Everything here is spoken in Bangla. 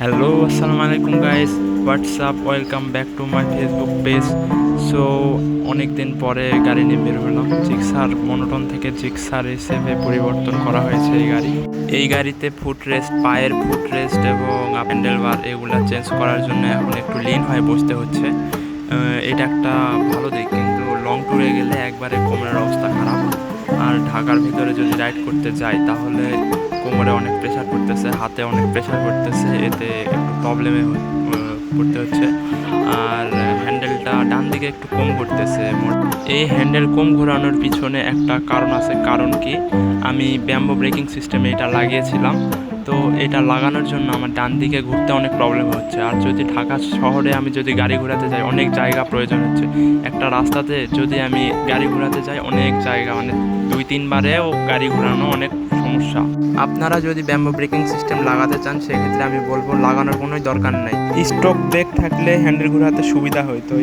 হ্যালো, আসসালামু আলাইকুম guys. WhatsApp, welcome back to my Facebook page. So অনেক দিন পরে গাড়ি নিয়ে বের হলাম। জিক্সার মনোটন থেকে জিক্সার হিসেবে পরিবর্তন করা হয়েছে এই গাড়িতে ফুট রেস্ট, পায়ের ফুট রেস্ট এবং হ্যান্ডেল বার এগুলা চেঞ্জ করার জন্য এখন একটু লিন হয়ে বসতে হচ্ছে। এটা একটা ভালো দিক, কিন্তু লং ট্যুরে গেলে একবারে কোমরের অবস্থা খারাপ। আর ঢাকার ভিতরে যদি রাইড করতে যাই তাহলে কোমরে অনেক প্রেশার পড়তেছে, হাতে অনেক প্রেশার পড়তেছে, এতে একটু প্রবলেমে পড়তে হচ্ছে। আর হ্যান্ডেলটা ডান দিকে একটু কম ঘুরতেছে। এই হ্যান্ডেল কম ঘোরানোর পিছনে একটা কারণ আছে। কারণ কি, আমি ব্যাম্বো ব্রেকিং সিস্টেমে এটা লাগিয়েছিলাম, তো এটা লাগানোর জন্য আমার ডান দিকে ঘুরতে অনেক প্রবলেম হচ্ছে। আর যদি ঢাকা শহরে আমি যদি গাড়ি ঘোরাতে যাই, অনেক জায়গা প্রয়োজন হচ্ছে। একটা রাস্তাতে যদি আমি গাড়ি ঘোরাতে যাই, অনেক জায়গা, মানে 2-3বারেও গাড়ি ঘোরানো অনেক সমস্যা। আপনারা যদি ব্যাম্বো ব্রেকিং সিস্টেম লাগাতে চান, সেক্ষেত্রে আমি বলবো লাগানোর কোনোই দরকার নাই। স্টক ব্রেক থাকলে হ্যান্ডেল ঘোরাতে সুবিধা হয়। তো